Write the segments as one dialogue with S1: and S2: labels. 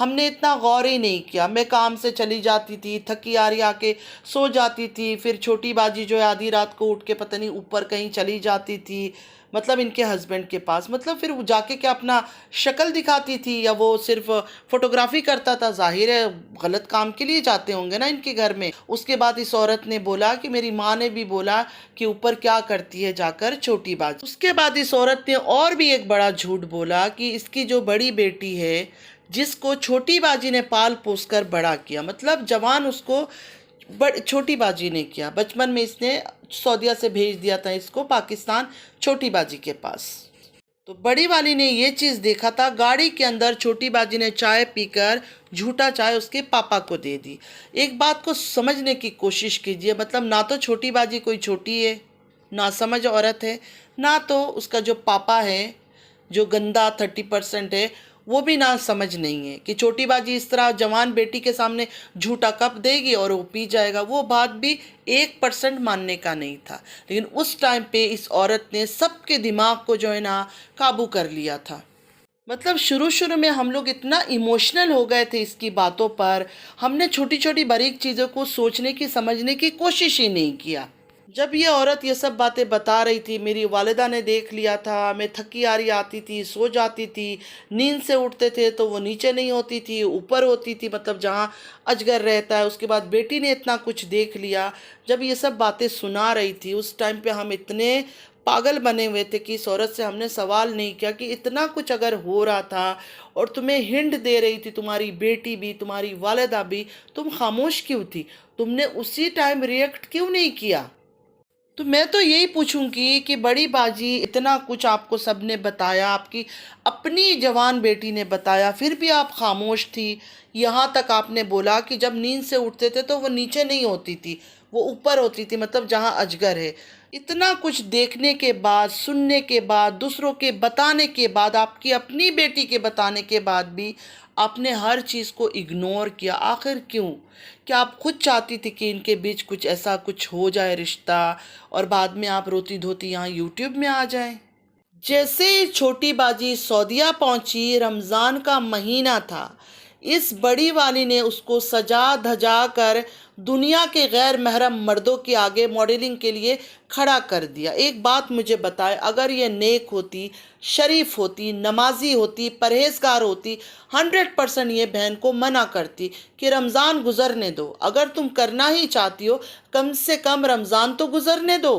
S1: ہم نے اتنا غور ہی نہیں کیا. میں کام سے چلی جاتی تھی، تھکی آری آ کے سو جاتی تھی. پھر چھوٹی باجی جو ہے آدھی رات کو اٹھ کے پتہ نہیں اوپر کہیں چلی جاتی تھی، مطلب ان کے ہسبینڈ کے پاس. مطلب پھر وہ جا کے کیا اپنا شکل دکھاتی تھی یا وہ صرف فوٹوگرافی کرتا تھا؟ ظاہر ہے غلط کام کے لیے جاتے ہوں گے نا ان کے گھر میں. اس کے بعد اس عورت نے بولا کہ میری ماں نے بھی بولا کہ اوپر کیا کرتی ہے جا کر چھوٹی باجی. اس کے بعد اس عورت نے اور بھی ایک بڑا جھوٹ بولا کہ اس کی جو بڑی بیٹی ہے جس کو چھوٹی باجی نے پال پوس کر بڑا کیا، مطلب جوان اس کو چھوٹی باجی نے کیا. بچپن میں اس نے سعودیہ سے بھیج دیا تھا اس کو پاکستان چھوٹی باجی کے پاس. تو بڑی والی نے یہ چیز دیکھا تھا، گاڑی کے اندر چھوٹی باجی نے چائے پی کر جھوٹا چائے اس کے پاپا کو دے دی. ایک بات کو سمجھنے کی کوشش کیجئے، مطلب نہ تو چھوٹی باجی کوئی چھوٹی ہے، نہ سمجھ عورت ہے، نہ تو اس کا جو پاپا ہے جو گندا 30% ہے وہ بھی نہ سمجھ نہیں ہے کہ چھوٹی باجی اس طرح جوان بیٹی کے سامنے جھوٹا کپ دے گی اور وہ پی جائے گا. وہ بات بھی 1% ماننے کا نہیں تھا. لیکن اس ٹائم پہ اس عورت نے سب کے دماغ کو جو ہے نا قابو کر لیا تھا. مطلب شروع میں ہم لوگ اتنا ایموشنل ہو گئے تھے اس کی باتوں پر، ہم نے چھوٹی چھوٹی باریک چیزوں کو سوچنے کی سمجھنے کی کوشش ہی نہیں کیا. جب یہ عورت یہ سب باتیں بتا رہی تھی، میری والدہ نے دیکھ لیا تھا، میں تھکی آری آتی تھی، سو جاتی تھی، نیند سے اٹھتے تھے تو وہ نیچے نہیں ہوتی تھی، اوپر ہوتی تھی، مطلب جہاں اجگر رہتا ہے. اس کے بعد بیٹی نے اتنا کچھ دیکھ لیا. جب یہ سب باتیں سنا رہی تھی اس ٹائم پہ ہم اتنے پاگل بنے ہوئے تھے کہ اس عورت سے ہم نے سوال نہیں کیا کہ اتنا کچھ اگر ہو رہا تھا اور تمہیں ہنٹ دے رہی تھی تمہاری بیٹی بھی، تمہاری والدہ بھی، تم خاموش کیوں تھی؟ تم نے اسی ٹائم ریئیکٹ کیوں نہیں کیا؟ تو میں تو یہی پوچھوں گی کہ بڑی باجی اتنا کچھ آپ کو سب نے بتایا، آپ کی اپنی جوان بیٹی نے بتایا، پھر بھی آپ خاموش تھی. یہاں تک آپ نے بولا کہ جب نیند سے اٹھتے تھے تو وہ نیچے نہیں ہوتی تھی، وہ اوپر ہوتی تھی، مطلب جہاں اجگر ہے. اتنا کچھ دیکھنے کے بعد، سننے کے بعد، دوسروں کے بتانے کے بعد، آپ کی اپنی بیٹی کے بتانے کے بعد بھی آپ نے ہر چیز کو اگنور کیا. آخر کیوں؟ کیا آپ خود چاہتی تھی کہ ان کے بیچ کچھ ایسا کچھ ہو جائے رشتہ اور بعد میں آپ روتی دھوتی یہاں یوٹیوب میں آ جائیں؟ جیسے ہی چھوٹی باجی سعودیہ پہنچی، رمضان کا مہینہ تھا، اس بڑی والی نے اس کو سجا دھجا کر دنیا کے غیر محرم مردوں کے آگے ماڈلنگ کے لیے کھڑا کر دیا. ایک بات مجھے بتائے، اگر یہ نیک ہوتی، شریف ہوتی، نمازی ہوتی، پرہیزگار ہوتی، 100% یہ بہن کو منع کرتی کہ رمضان گزرنے دو. اگر تم کرنا ہی چاہتی ہو کم سے کم رمضان تو گزرنے دو.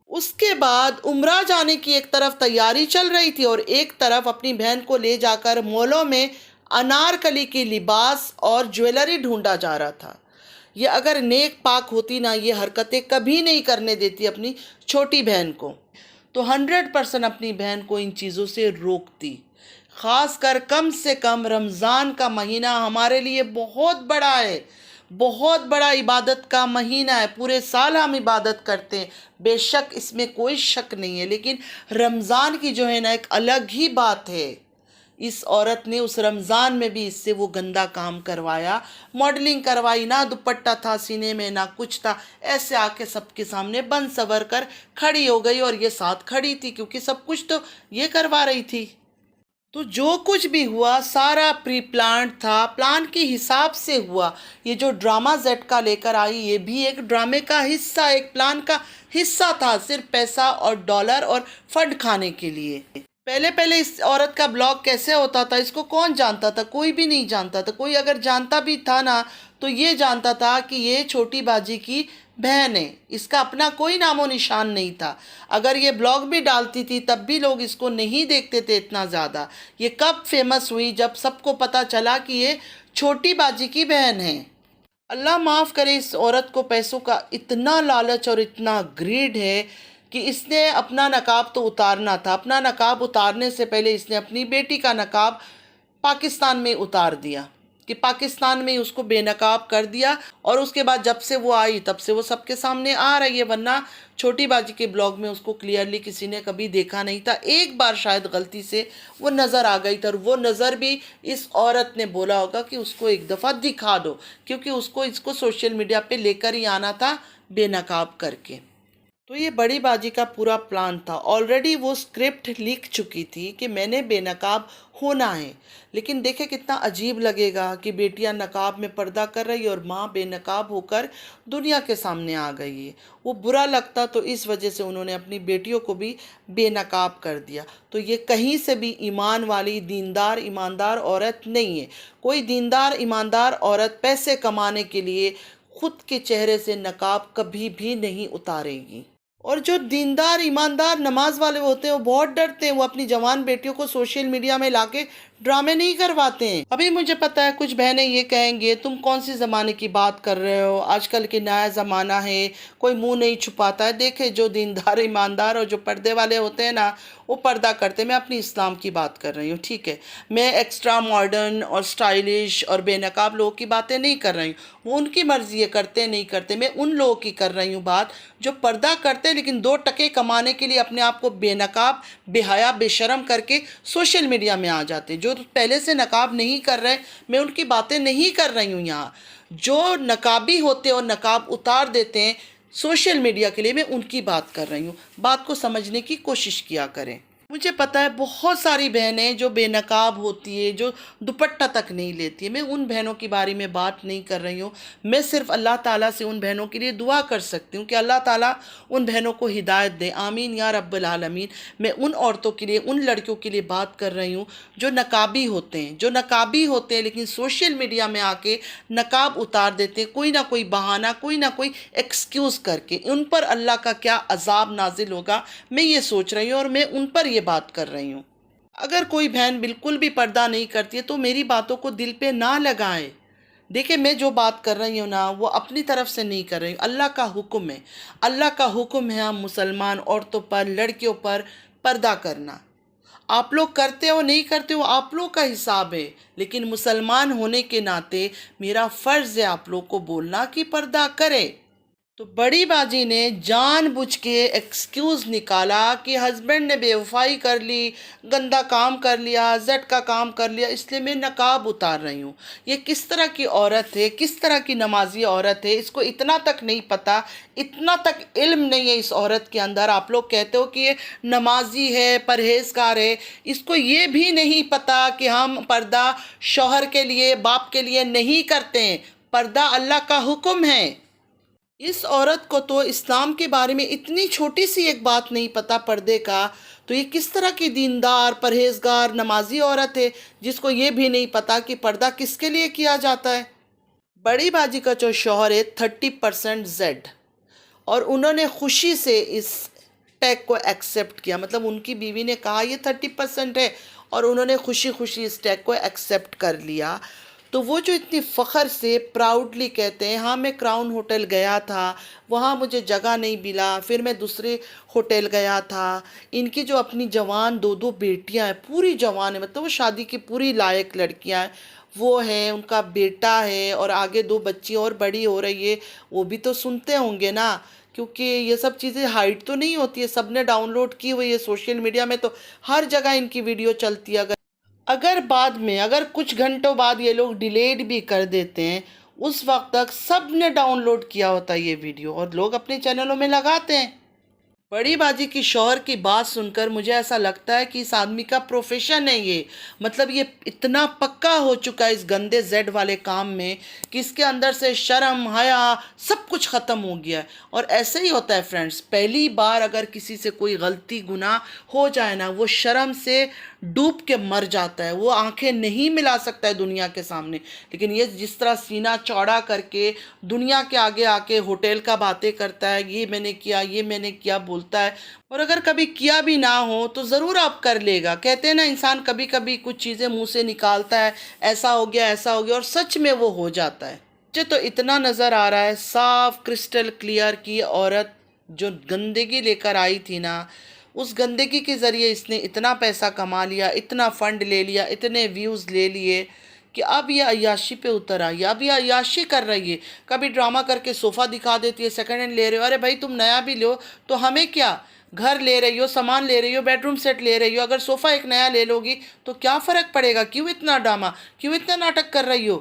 S1: اس کے بعد عمرہ جانے کی ایک طرف تیاری چل رہی تھی اور ایک طرف اپنی بہن کو لے جا کر مولوں میں انارکلی کی لباس اور جویلری ڈھونڈا جا رہا تھا. یہ اگر نیک پاک ہوتی نا، یہ حرکتیں کبھی نہیں کرنے دیتی اپنی چھوٹی بہن کو، تو 100% اپنی بہن کو ان چیزوں سے روکتی. خاص کر کم سے کم رمضان کا مہینہ ہمارے لیے بہت بڑا ہے، بہت بڑا عبادت کا مہینہ ہے. پورے سال ہم عبادت کرتے ہیں، بے شک اس میں کوئی شک نہیں ہے، لیکن رمضان کی جو ہے نا ایک الگ ہی بات ہے. اس عورت نے اس رمضان میں بھی اس سے وہ گندا کام کروایا، ماڈلنگ کروائی. نہ دوپٹہ تھا سینے میں، نہ کچھ تھا، ایسے آ کے سب کے سامنے بن سور کر کھڑی ہو گئی اور یہ ساتھ کھڑی تھی کیونکہ سب کچھ تو یہ کروا رہی تھی. تو جو کچھ بھی ہوا سارا پری پلانڈ تھا، پلان کے حساب سے ہوا. یہ جو ڈرامہ زیڈ کا لے کر آئی یہ بھی ایک ڈرامے کا حصہ، ایک پلان کا حصہ تھا، صرف پیسہ اور ڈالر اور فنڈ کھانے کے لیے. پہلے اس عورت کا بلاگ کیسے ہوتا تھا اس کو کون جانتا تھا؟ کوئی بھی نہیں جانتا تھا. کوئی اگر جانتا بھی تھا نا تو یہ جانتا تھا کہ یہ چھوٹی باجی کی بہن ہے، اس کا اپنا کوئی نام و نشان نہیں تھا. اگر یہ بلاگ بھی ڈالتی تھی تب بھی لوگ اس کو نہیں دیکھتے تھے اتنا زیادہ. یہ کب فیمس ہوئی؟ جب سب کو پتا چلا کہ یہ چھوٹی باجی کی بہن ہے. اللہ معاف کرے، اس عورت کو پیسوں کا اتنا لالچ اور اتنا گریڈ ہے کہ اس نے اپنا نقاب تو اتارنا تھا. اپنا نقاب اتارنے سے پہلے اس نے اپنی بیٹی کا نقاب پاکستان میں اتار دیا کہ پاکستان میں اس کو بے نقاب کر دیا. اور اس کے بعد جب سے وہ آئی تب سے وہ سب کے سامنے آ رہی ہے، ورنہ چھوٹی باجی کے بلاگ میں اس کو کلیئرلی کسی نے کبھی دیکھا نہیں تھا. ایک بار شاید غلطی سے وہ نظر آ گئی تھی اور وہ نظر بھی اس عورت نے بولا ہوگا کہ اس کو ایک دفعہ دکھا دو، کیونکہ اس کو سوشل میڈیا پہ لے کر ہی آنا تھا بے نقاب کر کے. تو یہ بڑی باجی کا پورا پلان تھا، آلریڈی وہ اسکرپٹ لکھ چکی تھی کہ میں نے بے نقاب ہونا ہے، لیکن دیکھیں کتنا عجیب لگے گا کہ بیٹیاں نقاب میں پردہ کر رہی ہے اور ماں بے نقاب ہو کر دنیا کے سامنے آ گئی ہے۔ وہ برا لگتا تو اس وجہ سے انہوں نے اپنی بیٹیوں کو بھی بے نقاب کر دیا۔ تو یہ کہیں سے بھی ایمان والی دیندار ایماندار عورت نہیں ہے۔ کوئی دیندار ایماندار عورت پیسے کمانے کے لیے خود کے چہرے سے نقاب کبھی بھی نہیں اتارے گی۔ اور جو دیندار ایماندار نماز والے ہوتے ہیں وہ بہت ڈرتے ہیں، وہ اپنی جوان بیٹیوں کو سوشل میڈیا میں لا کے ڈرامے نہیں کرواتے ہیں۔ ابھی مجھے پتا ہے کچھ بہنیں یہ کہیں گے تم کون سی زمانے کی بات کر رہے ہو، آج کل کے نیا زمانہ ہے، کوئی منہ نہیں چھپاتا ہے۔ دیکھیں جو دیندار ایماندار اور جو پردے والے ہوتے ہیں نا وہ پردہ کرتے ہیں۔ میں اپنی اسلام کی بات کر رہی ہوں، ٹھیک ہے، میں ایکسٹرا ماڈرن اور سٹائلش اور بے نقاب لوگوں کی باتیں نہیں کر رہی ہوں، وہ ان کی مرضی ہے، کرتے نہیں کرتے۔ میں ان لوگوں کی کر رہی ہوں بات جو پردہ کرتے لیکن 2 ٹکے کمانے کے لیے اپنے آپ کو بے نقاب بے حیا بے شرم کر کے سوشل میڈیا میں آ جاتے ہیں۔ جو پہلے سے نقاب نہیں کر رہے میں ان کی باتیں نہیں کر رہی ہوں یہاں۔ جو نقابی ہوتے اور نقاب اتار دیتے ہیں سوشل میڈیا کے لیے میں ان کی بات کر رہی ہوں۔ بات کو سمجھنے کی کوشش کیا کریں۔ مجھے پتا ہے بہت ساری بہنیں جو بے نقاب ہوتی ہے، جو دوپٹہ تک نہیں لیتی ہے، میں ان بہنوں کے بارے میں بات نہیں کر رہی ہوں۔ میں صرف اللہ تعالیٰ سے ان بہنوں کے لیے دعا کر سکتی ہوں کہ اللہ تعالیٰ ان بہنوں کو ہدایت دے، آمین یا رب العالمین۔ میں ان عورتوں کے لیے، ان لڑکیوں کے لیے بات کر رہی ہوں جو نقابی ہوتے ہیں، لیکن سوشل میڈیا میں آ کے نقاب اتار دیتے ہیں کوئی نہ کوئی بہانہ، کوئی نہ کوئی ایکسکیوز کر کے۔ ان پر اللہ کا کیا عذاب نازل ہوگا میں یہ سوچ رہی ہوں اور میں ان پر یہ بات کر رہی ہوں۔ اگر کوئی بہن بالکل بھی پردہ نہیں کرتی ہے تو میری باتوں کو دل پہ نہ لگائے۔ دیکھیں میں جو بات کر رہی ہوں نا وہ اپنی طرف سے نہیں کر رہی ہوں، اللہ کا حکم ہے۔ اللہ کا حکم ہے ہم مسلمان عورتوں پر، لڑکیوں پر پردہ کرنا۔ آپ لوگ کرتے ہو نہیں کرتے ہو آپ لوگ کا حساب ہے، لیکن مسلمان ہونے کے ناطے میرا فرض ہے آپ لوگ کو بولنا کہ پردہ کرے۔ تو بڑی باجی نے جان بوجھ کے ایکسکیوز نکالا کہ ہسبینڈ نے بے وفائی کر لی، گندا کام کر لیا، زٹ کا کام کر لیا، اس لیے میں نقاب اتار رہی ہوں۔ یہ کس طرح کی عورت ہے، کس طرح کی نمازی عورت ہے، اس کو اتنا تک نہیں پتا، اتنا تک علم نہیں ہے اس عورت کے اندر۔ آپ لوگ کہتے ہو کہ یہ نمازی ہے، پرہیزگار ہے، اس کو یہ بھی نہیں پتا کہ ہم پردہ شوہر کے لیے، باپ کے لیے نہیں کرتے ہیں، پردہ اللہ کا حکم ہے۔ اس عورت کو تو اسلام کے بارے میں اتنی چھوٹی سی ایک بات نہیں پتا پردے کا، تو یہ کس طرح کی دیندار پرہیزگار نمازی عورت ہے جس کو یہ بھی نہیں پتا کہ پردہ کس کے لیے کیا جاتا ہے۔ بڑی باجی کا جو شوہر ہے 30% زیڈ، اور انہوں نے خوشی سے اس ٹیگ کو ایکسیپٹ کیا، مطلب ان کی بیوی نے کہا یہ 30% ہے اور انہوں نے خوشی خوشی اس ٹیگ کو ایکسیپٹ کر لیا۔ تو وہ جو اتنی فخر سے پراؤڈلی کہتے ہیں ہاں میں کراؤن ہوٹل گیا تھا، وہاں مجھے جگہ نہیں ملا، پھر میں دوسرے ہوٹل گیا تھا۔ ان کی جو اپنی جوان 2 بیٹیاں ہیں، پوری جوان ہیں، مطلب وہ شادی کی پوری لائق لڑکیاں ہیں، وہ ہیں، ان کا بیٹا ہے اور آگے 2 بچی اور بڑی ہو رہی ہے، وہ بھی تو سنتے ہوں گے نا، کیونکہ یہ سب چیزیں ہائڈ تو نہیں ہوتی ہے، سب نے ڈاؤن لوڈ کی ہوئی ہے سوشل میڈیا میں، تو ہر جگہ ان کی ویڈیو چلتی ہے۔ اگر بعد میں، اگر کچھ گھنٹوں بعد یہ لوگ ڈیلیٹ بھی کر دیتے ہیں، اس وقت تک سب نے ڈاؤن لوڈ کیا ہوتا ہے یہ ویڈیو اور لوگ اپنے چینلوں میں لگاتے ہیں۔ بڑی باجی کی شوہر کی بات سن کر مجھے ایسا لگتا ہے کہ اس آدمی کا پروفیشن ہے یہ، مطلب یہ اتنا پکا ہو چکا ہے اس گندے زیڈ والے کام میں کہ اس کے اندر سے شرم حیا سب کچھ ختم ہو گیا ہے۔ اور ایسے ہی ہوتا ہے فرینڈز، پہلی بار اگر کسی سے کوئی غلطی گناہ ہو جائے نا وہ شرم سے ڈوب کے مر جاتا ہے، وہ آنکھیں نہیں ملا سکتا ہے دنیا کے سامنے۔ لیکن یہ جس طرح سینہ چوڑا کر کے دنیا کے آگے آ کے ہوٹل کا باتیں کرتا ہے، یہ میں نے کیا، یہ میں نے کیا بولتا ہے، اور اگر کبھی کیا بھی نہ ہو تو ضرور آپ کر لے گا۔ کہتے ہیں نا انسان کبھی کبھی کچھ چیزیں منہ سے نکالتا ہے، ایسا ہو گیا ایسا ہو گیا، اور سچ میں وہ ہو جاتا ہے۔ مجھے تو اتنا نظر آ رہا ہے صاف کرسٹل کلیئر کی عورت جو گندگی لے کر آئی تھی نا، اس گندگی کے ذریعے اس نے اتنا پیسہ کما لیا، اتنا فنڈ لے لیا، اتنے ویوز لے لیے کہ اب یہ عیاشی پہ اتر آئی ہے، اب یہ عیاشی کر رہی ہے۔ کبھی ڈرامہ کر کے صوفہ دکھا دیتی ہے، سیکنڈ ہینڈ لے رہے ہو، ارے بھائی تم نیا بھی لو تو ہمیں کیا، گھر لے رہی ہو، سامان لے رہی ہو، بیڈ روم سیٹ لے رہی ہو، اگر صوفہ ایک نیا لے لو گی تو کیا فرق پڑے گا، کیوں اتنا ڈرامہ، کیوں اتنا ناٹک کر رہی ہو؟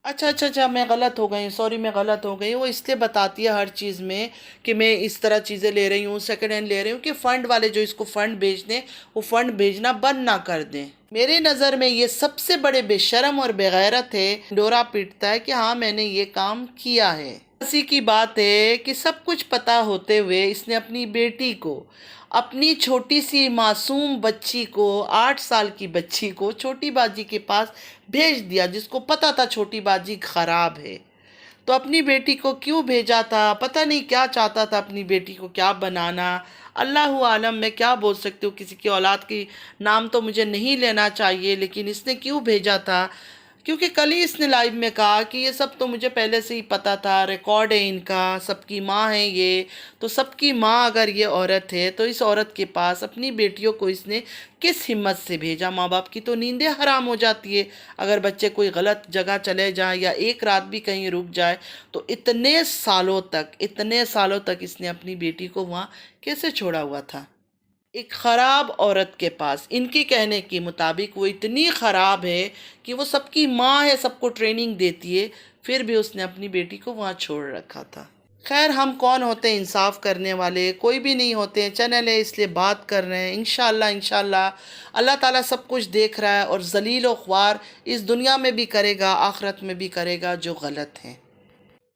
S1: اچھا میں غلط ہو گئی، سوری میں غلط ہو گئی. وہ اس لیے بتاتی ہے ہر چیز میں کہ میں اس طرح چیزیں لے رہی ہوں، سیکنڈ ہینڈ لے رہی ہوں، کہ فنڈ والے جو اس کو فنڈ بھیج دیں وہ فنڈ بھیجنا بند نہ کر دیں. میرے نظر میں یہ سب سے بڑے بے شرم اور بے غیرت ہے. ڈورا پیٹتا ہے کہ ہاں میں نے یہ کام کیا ہے. اسی کی بات ہے کہ سب کچھ پتا ہوتے ہوئے اس نے اپنی بیٹی کو، اپنی چھوٹی سی معصوم بچی کو، 8 سال کی بچی کو چھوٹی باجی کے پاس بھیج دیا، جس کو پتا تھا چھوٹی باجی خراب ہے. تو اپنی بیٹی کو کیوں بھیجا تھا؟ پتہ نہیں کیا چاہتا تھا، اپنی بیٹی کو کیا بنانا. اللہ عالم، میں کیا بول سکتی ہوں، کسی کی اولاد کی نام تو مجھے نہیں لینا چاہیے، لیکن اس نے کیوں بھیجا تھا؟ کیونکہ کل ہی اس نے لائیو میں کہا کہ یہ سب تو مجھے پہلے سے ہی پتا تھا، ریکارڈ ہے ان کا، سب کی ماں ہے یہ. تو سب کی ماں اگر یہ عورت ہے تو اس عورت کے پاس اپنی بیٹیوں کو اس نے کس ہمت سے بھیجا؟ ماں باپ کی تو نیندیں حرام ہو جاتی ہے اگر بچے کوئی غلط جگہ چلے جائیں یا ایک رات بھی کہیں رک جائے. تو اتنے سالوں تک اس نے اپنی بیٹی کو وہاں کیسے چھوڑا ہوا تھا؟ ایک خراب عورت کے پاس، ان کی کہنے کے مطابق وہ اتنی خراب ہے کہ وہ سب کی ماں ہے، سب کو ٹریننگ دیتی ہے، پھر بھی اس نے اپنی بیٹی کو وہاں چھوڑ رکھا تھا. خیر، ہم کون ہوتے ہیں انصاف کرنے والے؟ کوئی بھی نہیں ہوتے ہیں. چینل ہے اس لیے بات کر رہے ہیں. انشاءاللہ اللہ تعالیٰ سب کچھ دیکھ رہا ہے، اور ذلیل و خوار اس دنیا میں بھی کرے گا، آخرت میں بھی کرے گا جو غلط ہیں.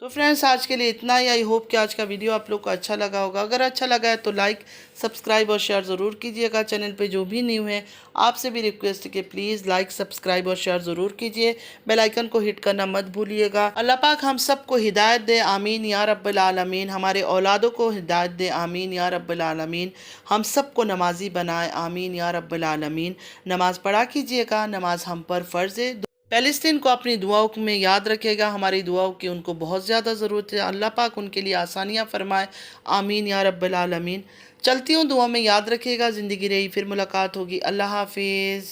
S1: تو فرینڈس، آج کے لیے اتنا ہی. آئی ہوپ کہ آج کا ویڈیو آپ لوگ کو اچھا لگا ہوگا. اگر اچھا لگا ہے تو لائک، سبسکرائب اور شیئر ضرور کیجئے گا. چینل پہ جو بھی نیو ہیں آپ سے بھی ریکویسٹ ہے کہ پلیز لائک، سبسکرائب اور شیئر ضرور کیجئے. بیل آئیکن کو ہٹ کرنا مت بھولیے گا. اللہ پاک ہم سب کو ہدایت دے، آمین یا رب العالمین. ہمارے اولادوں کو ہدایت دے، آمین یا رب العالمین. ہم سب کو نمازی بنائے، آمین یا رب العالمین. نماز پڑھا کیجئے گا، نماز ہم پر فرض ہے. فلسطین کو اپنی دعاؤں میں یاد رکھے گا. ہماری دعاؤں کی ان کو بہت زیادہ ضرورت ہے. اللہ پاک ان کے لیے آسانیاں فرمائے، آمین یا رب العالمین. چلتی ہوں، دعا میں یاد رکھے گا. زندگی رہی پھر ملاقات ہوگی. اللہ حافظ.